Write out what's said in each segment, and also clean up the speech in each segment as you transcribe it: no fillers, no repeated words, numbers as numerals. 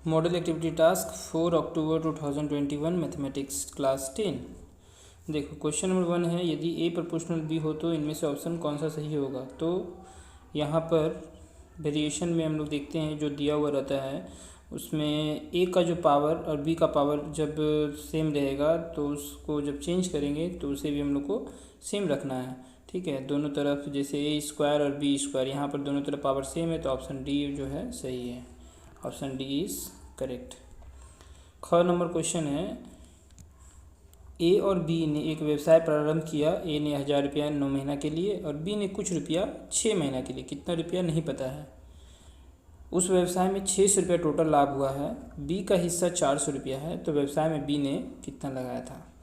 Model activity task 4 अक्टूबर 2021 mathematics class 10। देखो question number 1 है, यदि ए प्रोपोर्शनल बी हो तो इनमें से ऑप्शन कौन सा सही होगा। तो यहाँ पर वेरिएशन में हम लोग देखते हैं जो दिया हुआ रहता है उसमें ए का जो पावर और बी का पावर जब सेम रहेगा तो उसको जब चेंज करेंगे तो उसे भी हम लोग को सेम रखना है। ठीक है, दोनों तरफ जैसे ए स्क्वायर और बी स्क्वायर, यहाँ पर दोनों तरफ पावर सेम है तो ऑप्शन डी जो है सही है। Option D is correct. ख नंबर क्वेश्चन है, ए और बी ने एक व्यवसाय प्रारंभ किया। ए ने 1000 रुपया 9 महीना के लिए और बी ने कुछ रुपया 6 महीना के लिए, कितना रुपया नहीं पता है। उस व्यवसाय में 600 रुपया टोटल लाभ हुआ है। बी का हिस्सा 400 रुपया है, तो व्यवसाय में बी ने कितना लगाया था।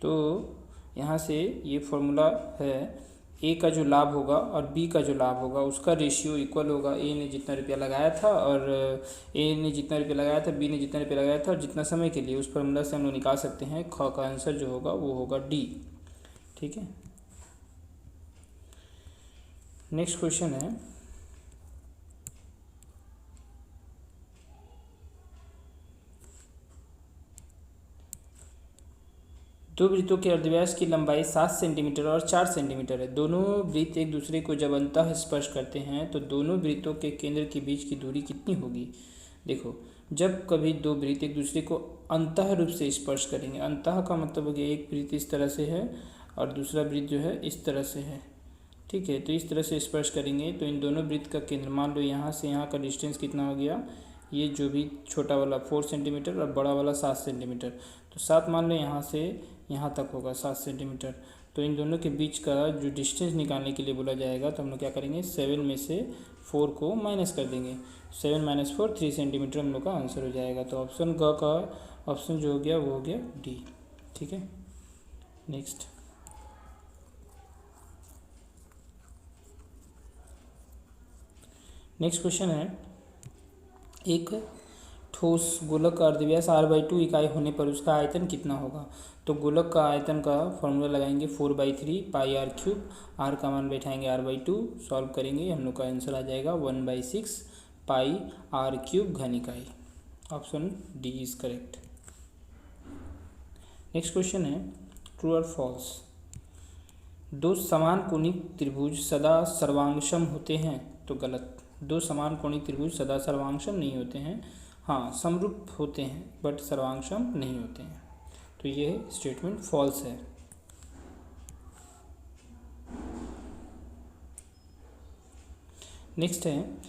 तो यहाँ से ये फॉर्मूला है, ए का जो लाभ होगा और बी का जो लाभ होगा उसका रेशियो इक्वल होगा। ए ने जितना रुपया लगाया था और ए ने जितना रुपया लगाया था, बी ने जितना रुपया लगाया था और जितना समय के लिए, उस फॉर्मूला से हम लोग निकाल सकते हैं। ख का आंसर जो होगा वो होगा डी। ठीक है, नेक्स्ट क्वेश्चन है, दो वृत्तों के अर्धव्यास की लंबाई 7 सेंटीमीटर और 4 सेंटीमीटर है। दोनों वृत्त एक दूसरे को जब अंतः स्पर्श करते हैं तो दोनों वृत्तों के केंद्र के बीच की दूरी कितनी होगी। देखो, जब कभी दो वृत्त एक दूसरे को अंतः रूप से स्पर्श करेंगे, अंतः का मतलब हो गया एक वृत्त इस तरह से है और दूसरा वृत्त जो है इस तरह से है। ठीक है, तो इस तरह से स्पर्श करेंगे तो इन दोनों वृत्त का केंद्र, मान लो यहाँ से यहाँ का डिस्टेंस कितना हो गया, ये जो भी छोटा वाला 4 सेंटीमीटर और बड़ा वाला 7 सेंटीमीटर, तो 7 मान लो यहाँ से यहाँ तक होगा 7 सेंटीमीटर। तो इन दोनों के बीच का जो डिस्टेंस निकालने के लिए बोला जाएगा तो हम लोग क्या करेंगे, 7 में से 4 को माइनस कर देंगे। 7 - 4 3 सेंटीमीटर हम लोग का आंसर हो जाएगा। तो ऑप्शन ग का ऑप्शन जो हो गया वो हो गया डी। ठीक है, नेक्स्ट क्वेश्चन है, एक ठोस गोलक का अर्धव्यास r/2 इकाई होने पर उसका आयतन कितना होगा। तो गोलक का आयतन का फॉर्मूला लगाएंगे 4/3 πr3। r का मान बैठाएंगे r/2, सॉल्व करेंगे हम लोग का आंसर आ जाएगा 1/6 πr³ घन इकाई। Option D is correct. Next question है, ट्रू और फॉल्स। दो समान कोणिक त्रिभुज सदा सर्वांगसम होते हैं, तो गलत। दो समान कोणिक त्रिभुज सदा सर्वांगसम नहीं होते हैं, हाँ समरूप होते हैं बट सर्वांगसम नहीं होते हैं, तो ये स्टेटमेंट फॉल्स है। नेक्स्ट है,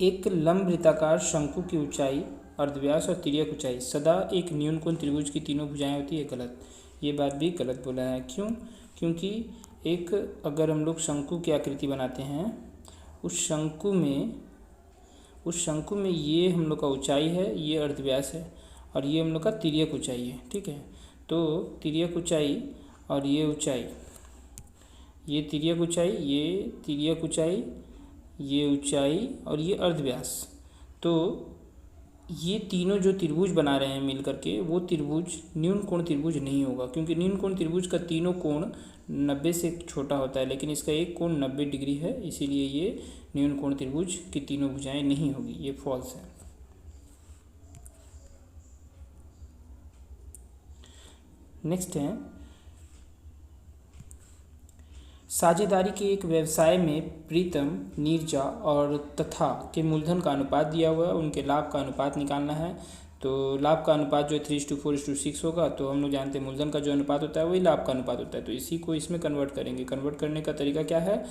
एक लंब वृत्ताकार शंकु की ऊंचाई, अर्धव्यास और तिर्यक ऊंचाई सदा एक न्यून कोण त्रिभुज की तीनों भुजाएं होती है, गलत। ये बात भी गलत बोला है। क्यों? क्योंकि एक अगर हम लोग शंकु की आकृति बनाते हैं, उस शंकु में ये हम लोग का ऊंचाई है, ये अर्धव्यास है और ये हम लोग का तिर्यक ऊंचाई है। ठीक है, तो तिर्यक ऊंचाई और ये ऊंचाई, ये तिर्यक ऊंचाई, ये तिर्यक ऊंचाई, ये ऊंचाई और ये अर्धव्यास, तो ये तीनों जो त्रिभुज बना रहे हैं मिल करके, वो त्रिभुज न्यून कोण त्रिभुज नहीं होगा। क्योंकि न्यून कोण त्रिभुज का तीनों कोण 90 से छोटा होता है, लेकिन इसका एक कोण 90 डिग्री है, इसीलिए ये न्यून कोण त्रिभुज की तीनों भुजाएं नहीं होगी, ये फॉल्स है। नेक्स्ट है, साझेदारी के एक व्यवसाय में प्रीतम, नीरजा और तथा के मूलधन का अनुपात दिया हुआ है, उनके लाभ का अनुपात निकालना है। तो लाभ का अनुपात जो है 3:4:6 होगा, तो हम लोग जानते हैं मूलधन का जो अनुपात होता है वही लाभ का अनुपात होता है, तो इसी को इसमें कन्वर्ट करेंगे। कन्वर्ट करने का तरीका क्या है,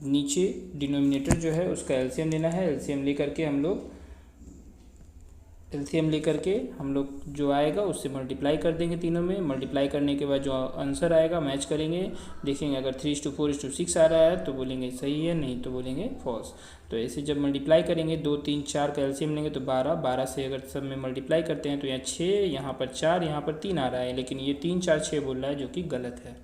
नीचे डिनोमिनेटर जो है उसका एलसीएम लेना है, एलसीएम लेकर के हम लोग जो आएगा उससे मल्टीप्लाई कर देंगे तीनों में। मल्टीप्लाई करने के बाद जो आंसर आएगा मैच करेंगे, देखेंगे अगर 3:4:6 आ रहा है तो बोलेंगे सही है, नहीं तो बोलेंगे फॉल्स। तो ऐसे जब मल्टीप्लाई करेंगे 2, 3, 4 का एलसीएम लेंगे तो 12 से अगर सब में मल्टीप्लाई करते हैं तो यहाँ 6, यहाँ पर 4, यहाँ पर 3 आ रहा है, लेकिन ये 3, 4, 6 बोल रहा है जो कि गलत है।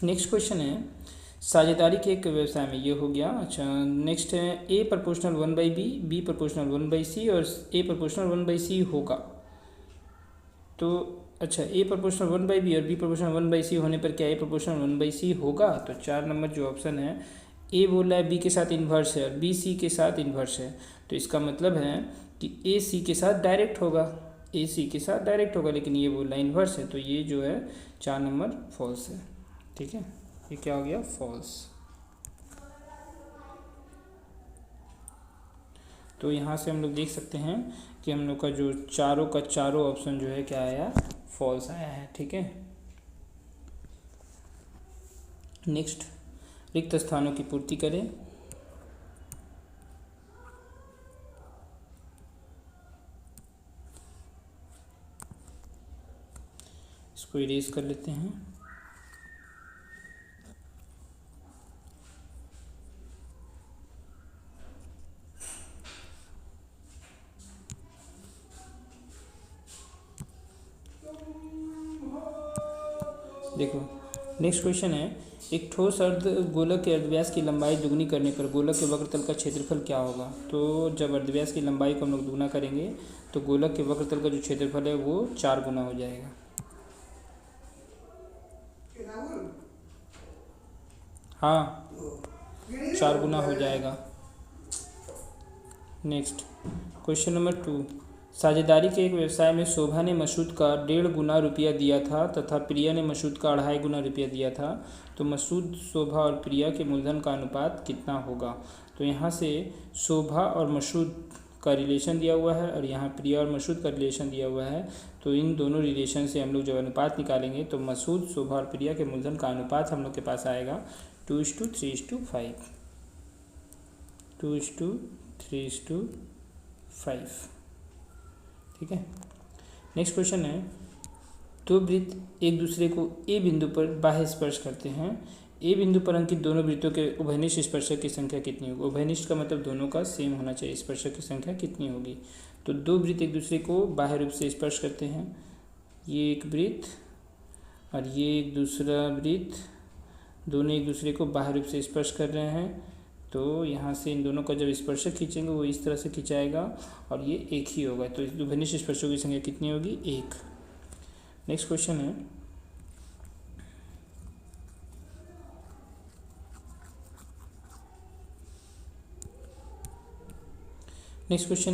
नेक्स्ट क्वेश्चन है, साझेदारी के एक व्यवसाय में, ये हो गया। अच्छा, नेक्स्ट है, A proportional 1/b, B proportional 1/c और ए प्रोपोर्शनल 1/c होगा। तो अच्छा, ए प्रोपोर्शनल 1/b और बी प्रोपोर्शनल 1/c होने पर क्या ए प्रोपोर्शनल 1/c होगा? तो 4 नंबर जो ऑप्शन है, ए बोल रहा है बी के साथ इन्वर्स है और बी सी के साथ इन्वर्स है, तो इसका मतलब है कि ए सी के साथ डायरेक्ट होगा, ए सी के साथ डायरेक्ट होगा, लेकिन ये बोल रहा है इन्वर्स है, तो ये जो है 4 नंबर फॉल्स है। ठीक है, ये क्या हो गया? फॉल्स। तो यहाँ से हम लोग देख सकते हैं कि हम लोग का जो चारों का चारों ऑप्शन जो है क्या आया? फॉल्स आया है। ठीक है, नेक्स्ट, रिक्त स्थानों की पूर्ति करें। इसको इरेज कर लेते हैं। देखो, नेक्स्ट क्वेश्चन है, एक ठोस अर्ध गोलक के अर्धव्यास की लंबाई दुगनी करने पर गोलक के वक्रतल का क्षेत्रफल क्या होगा? तो जब अर्धव्यास की लंबाई को हम लोग दुगना करेंगे तो गोलक के वक्रतल का जो क्षेत्रफल है वो 4 गुना हो जाएगा। हाँ, 4 गुना हो जाएगा। नेक्स्ट, क्वेश्चन नंबर 2, साझेदारी के एक व्यवसाय में शोभा ने मसूद का 1.5 गुना रुपया दिया था तथा प्रिया ने मसूद का 2.5 गुना रुपया दिया था, तो मसूद, शोभा और प्रिया के मूलधन का अनुपात कितना होगा? तो यहाँ से शोभा और मसूद का रिलेशन दिया हुआ है और यहाँ प्रिया और मसूद का रिलेशन दिया हुआ है, तो इन दोनों रिलेशन से हम लोग जब अनुपात निकालेंगे तो मसूद, शोभा और प्रिया के मूलधन का अनुपात हम लोग के पास आएगा 2:3:5, 2:3:5। ठीक है, नेक्स्ट क्वेश्चन है, दो वृत्त एक दूसरे को ए बिंदु पर बाह्य स्पर्श करते हैं, ए बिंदु पर अंकित दोनों वृत्तों के उभयनिष्ठ स्पर्शक की संख्या कितनी होगी? उभयनिष्ठ का मतलब दोनों का सेम होना चाहिए, स्पर्शक की संख्या कितनी होगी? तो दो वृत्त एक दूसरे को बाह्य रूप से स्पर्श करते हैं, ये एक वृत्त और ये एक दूसरा वृत्त, दोनों एक दूसरे को बाह्य रूप से स्पर्श कर रहे हैं, तो यहाँ से इन दोनों का जब स्पर्शक खींचेंगे वो इस तरह से खिंचाएगा और ये एक ही होगा, तो इस उभयनिष्ठ स्पर्शकों की संख्या कितनी होगी? 1। नेक्स्ट क्वेश्चन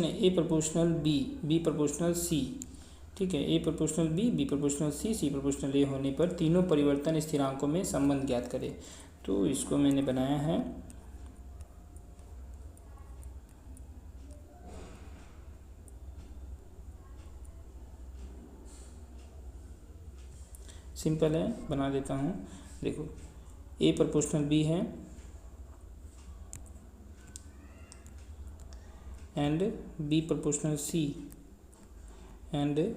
है, A proportional B, B proportional C. ठीक है, A proportional B, B proportional C, C proportional A होने पर तीनों परिवर्तन स्थिरांकों में संबंध ज्ञात करें। तो इसको मैंने बनाया है, सिंपल है, बना देता हूँ। देखो, ए प्रोपोर्शनल बी है and B proportional C and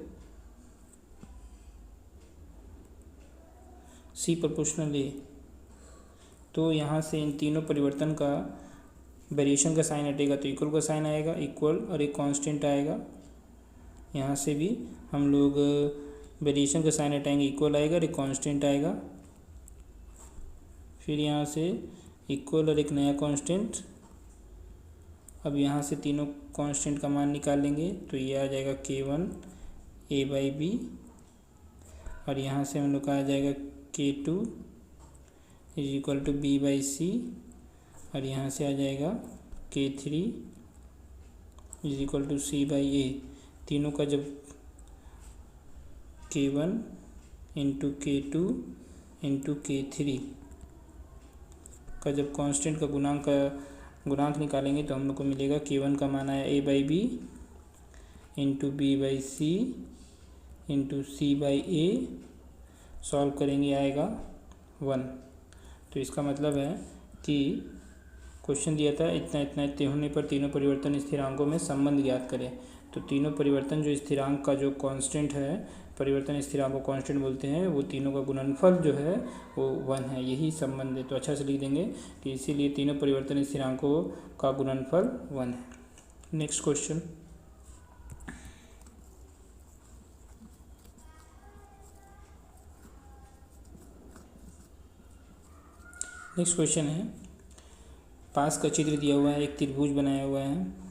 C proportional A. तो यहाँ से इन तीनों परिवर्तन का वेरिएशन का साइन हटेगा तो इक्वल का साइन आएगा, इक्वल और एक कांस्टेंट आएगा। यहाँ से भी हम लोग वेरिएशन का साइन हटाएंगे, इक्वल आएगा और एक कांस्टेंट आएगा, फिर यहाँ से इक्वल और एक नया कांस्टेंट। अब यहाँ से तीनों कांस्टेंट का मान निकाल लेंगे तो ये आ जाएगा K1 A/B और यहाँ से हम लोग का आ जाएगा K2 = B/C और यहाँ से आ जाएगा K3 = C/A। तीनों का जब K1 × K2 × K3 का जब कांस्टेंट का गुणांक निकालेंगे तो हम लोग को मिलेगा K1 का मान आया A/B × B/C × C/A, सॉल्व करेंगे आएगा 1। तो इसका मतलब है कि क्वेश्चन दिया था इतना होने पर तीनों परिवर्तन स्थिरांकों में संबंध ज्ञात करें। तो तीनों परिवर्तन जो स्थिरांक का जो कांस्टेंट है, परिवर्तन स्थिरांक को कांस्टेंट बोलते हैं, वो तीनों का गुणनफल जो है वो 1 है, यही संबंध है। तो अच्छा से लिख देंगे कि इसीलिए तीनों परिवर्तन स्थिरांकों का गुणनफल 1 है। नेक्स्ट क्वेश्चन, है, पास का चित्र दिया हुआ है, एक त्रिभुज बनाया हुआ है।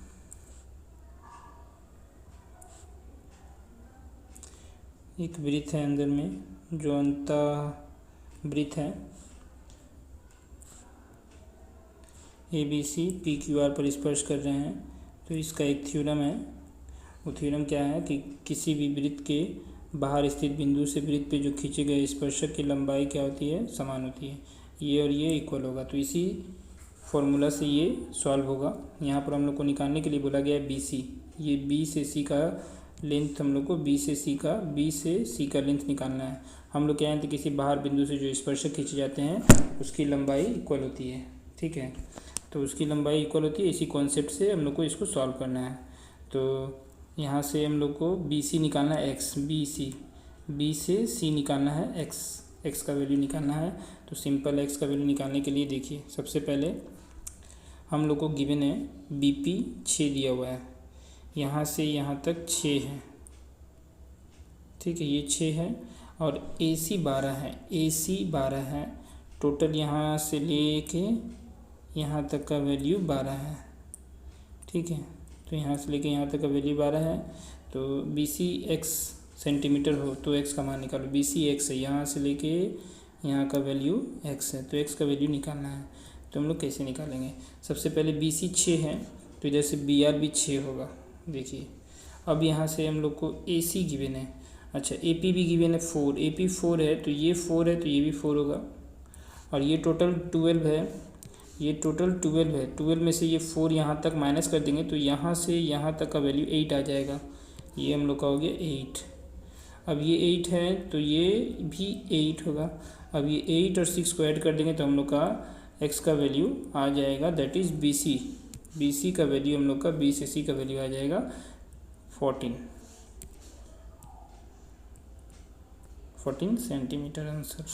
एक वृत्त है अंदर में जो अंतः वृत्त है ABC PQR पर स्पर्श कर रहे हैं। तो इसका एक थ्योरम है। वो थ्योरम क्या है कि किसी भी वृत्त के बाहर स्थित बिंदु से वृत्त पे जो खींचे गए स्पर्शक की लंबाई क्या होती है, समान होती है। ये और ये इक्वल होगा। तो इसी फॉर्मूला से ये सॉल्व होगा। यहाँ पर हम लोग को निकालने के लिए बोला गया है BC। ये B से C का लेंथ हम लोग को B से C का लेंथ निकालना है। हम लोग क्या है, किसी बाहर बिंदु से जो स्पर्शक खींचे जाते हैं उसकी लंबाई इक्वल होती है। ठीक है, तो उसकी लंबाई इक्वल होती है। इसी कॉन्सेप्ट से हम लोग को इसको सॉल्व करना है। तो यहाँ से हम लोग को BC निकालना है x, B से C निकालना है x का वैल्यू निकालना है। तो सिंपल x का वैल्यू निकालने के लिए देखिए, सबसे पहले हम लोग को गिवन है BP 6 दिया हुआ है, यहाँ से यहाँ तक 6 है। ठीक है, ये 6 है और AC 12 है। टोटल यहाँ से लेके यहाँ तक का वैल्यू 12 है। ठीक है, तो यहाँ से लेके यहाँ तक का वैल्यू 12 है। तो BC x सेंटीमीटर हो तो x का मान निकालो। BC x है, यहाँ से लेके यहाँ का वैल्यू x है, तो x का वैल्यू निकालना है। तो हम लोग कैसे निकालेंगे, सबसे पहले BC 6 है तो इधर से BR भी 6 होगा। देखिए, अब यहाँ से हम लोग को AC गिवन है। अच्छा, AP भी गिवन है 4, AP 4 है तो ये 4 है तो ये भी 4 होगा। और ये टोटल 12 है, ये टोटल 12 है। 12 में से ये 4 यहाँ तक माइनस कर देंगे तो यहाँ से यहाँ तक का वैल्यू 8 आ जाएगा। ये हम लोग का हो गया 8। अब ये 8 है तो ये भी 8 होगा। अब ये 8 और 6 को ऐड कर देंगे तो हम लोग का x का वैल्यू आ जाएगा, दैट इज़ BC का वैल्यू हम लोग का B से C का वैल्यू आ जाएगा 14 सेंटीमीटर आंसर।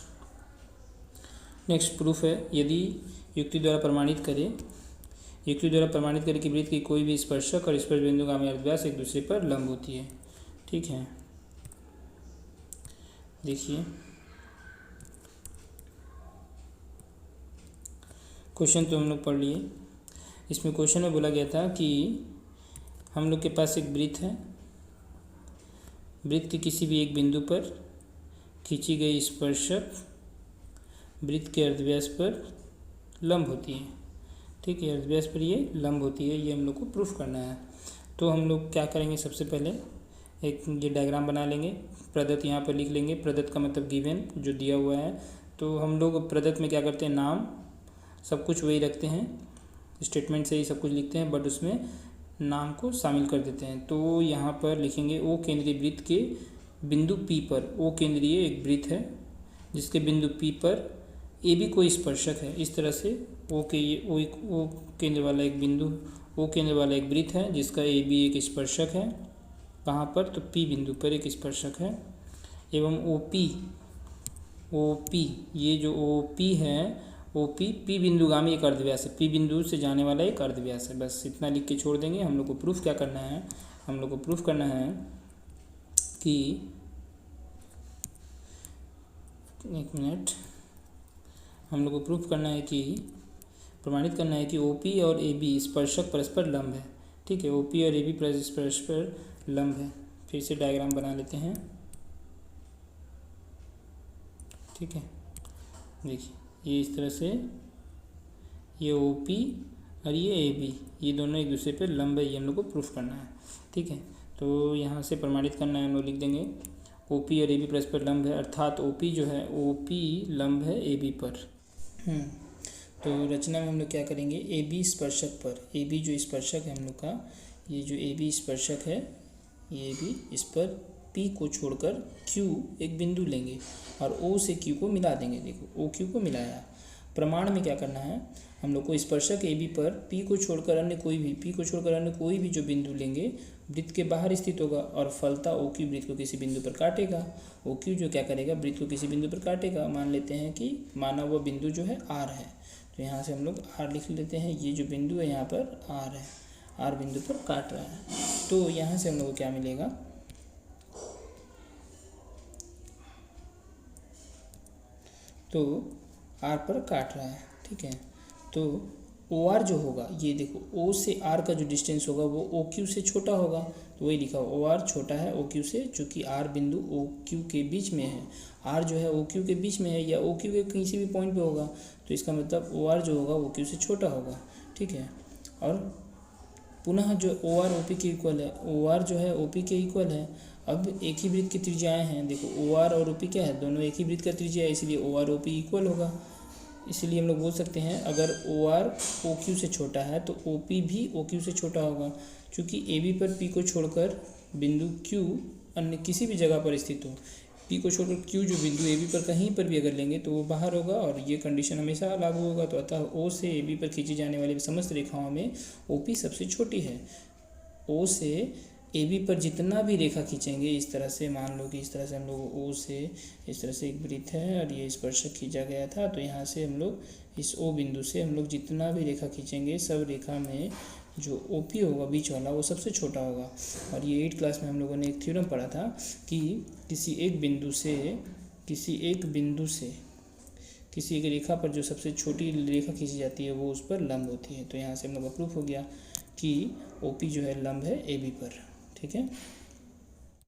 नेक्स्ट प्रूफ है, यदि युक्ति द्वारा प्रमाणित करें कि वृत्त की कोई भी स्पर्शक और स्पर्श बिंदु का अर्धव्यास एक दूसरे पर लंब होती है। ठीक है, देखिए क्वेश्चन तो हम लोग पढ़ लिए। इसमें क्वेश्चन में बोला गया था कि हम लोग के पास एक वृत्त है, वृत्त के किसी भी एक बिंदु पर खींची गई स्पर्शक वृत्त के अर्धव्यास पर लंब होती है। ठीक है, अर्धव्यास पर ये लंब होती है, ये हम लोग को प्रूफ करना है। तो हम लोग क्या करेंगे, सबसे पहले एक ये डायग्राम बना लेंगे, प्रदत्त यहाँ पर लिख लेंगे। प्रदत्त का मतलब गिवन, जो दिया हुआ है। तो हम लोग प्रदत्त में क्या करते हैं, नाम सब कुछ वही रखते हैं, स्टेटमेंट से ही सब कुछ लिखते हैं, बट उसमें नाम को शामिल कर देते हैं। तो यहाँ पर लिखेंगे O केंद्रीय वृत्त के बिंदु P पर, O केंद्रीय एक वृत्त है जिसके बिंदु P पर AB कोई स्पर्शक है। इस तरह से O केंद्र वाला एक बिंदु, O केंद्र वाला एक वृत्त है जिसका AB एक स्पर्शक है। कहाँ पर, तो P बिंदु पर एक स्पर्शक है। एवं OP ये जो OP है, OP P बिंदुगामी एक अर्धव्यास है, P बिंदु से जाने वाला एक अर्धव्यास है। बस इतना लिख के छोड़ देंगे। हम लोग को प्रूफ क्या करना है, हम लोग को प्रूफ करना है कि एक मिनट, हम लोग को प्रूफ करना है कि प्रमाणित करना है कि OP और AB स्पर्शक परस्पर लंब है। ठीक है, OP और AB परस्पर लंब है। फिर से डायग्राम बना लेते हैं। ठीक है, देखिए ये इस तरह से, ये OP और ये AB ये दोनों एक दूसरे पे लंब है, ये हम लोग को प्रूफ करना है। ठीक है, तो यहाँ से प्रमाणित करना है, हम लोग लिख देंगे OP और AB परस्पर लंब है, अर्थात OP जो है, OP लंब है AB पर। तो रचना में हम लोग क्या करेंगे, AB स्पर्शक पर, AB जो स्पर्शक है हम लोग का, ये जो AB स्पर्शक है, ये भी इस पर P को छोड़कर Q एक बिंदु लेंगे और O से Q को मिला देंगे। देखो OQ को मिलाया। प्रमाण में क्या करना है, हम लोग को स्पर्शक AB पर P को छोड़कर अन्य कोई भी जो बिंदु लेंगे वृत्त के बाहर स्थित होगा और फलता OQ वृत्त को किसी बिंदु पर काटेगा। OQ जो क्या करेगा, वृत्त को किसी बिंदु पर काटेगा। मान लेते हैं कि माना हुआ बिंदु जो है R है, तो यहाँ से हम लोग R लिख लेते हैं। ये जो बिंदु है यहाँ पर R है, R बिंदु पर काट रहा है। तो यहाँ से हम लोग को क्या मिलेगा, तो R पर काट रहा है। ठीक है, तो ओ आर जो होगा, ये देखो ओ से आर का जो डिस्टेंस होगा वो ओ क्यू से छोटा होगा, तो वही लिखा ओ आर छोटा है ओ क्यू से, चूँकि आर बिंदु ओ क्यू के बीच में है, आर जो है ओ क्यू के बीच में है या ओ क्यू के किसी भी पॉइंट पे होगा, तो इसका मतलब ओ आर जो होगा वो क्यू से छोटा होगा। ठीक है, और पुनः जो ओ आर ओ पी के इक्वल है, ओ आर जो है ओ पी के इक्वल है। अब एक ही वृत्त की त्रिज्याएँ हैं, देखो ओ आर और ओ पी क्या है, दोनों एक ही वृत्त का त्रिज्या है, इसलिए O R O P equal होगा। इसलिए हम लोग बोल सकते हैं अगर ओ आर ओ क्यू से छोटा है तो ओ पी भी ओ क्यू से छोटा होगा, क्योंकि ए बी पर पी को छोड़कर बिंदु क्यू अन्य किसी भी जगह पर स्थित हो, पी को छोड़कर क्यू जो बिंदु ए बी पर कहीं पर भी अगर लेंगे तो वो बाहर होगा, और ये कंडीशन हमेशा लागू होगा। तो अतः ओ से ए बी पर खींची जाने वाली समस्त रेखाओं में ओ पी सबसे छोटी है। ओ से ए बी पर जितना भी रेखा खींचेंगे, इस तरह से मान लो कि इस तरह से हम लोग ओ से इस तरह से एक वृत्त है और ये स्पर्शक खींचा गया था, तो यहाँ से हम लोग इस ओ बिंदु से हम लोग जितना भी रेखा खींचेंगे सब रेखा में जो ओ पी होगा बीच वाला वो सबसे छोटा होगा। और ये 8th क्लास में हम लोगों ने एक थ्योरम पढ़ा था कि किसी एक बिंदु से किसी एक रेखा पर जो सबसे छोटी रेखा खींची जाती है वो उस पर लंब होती है। तो यहाँ से हम लोग का प्रूफ हो गया कि ओ पी जो है लंब है ए बी पर। ठीक है।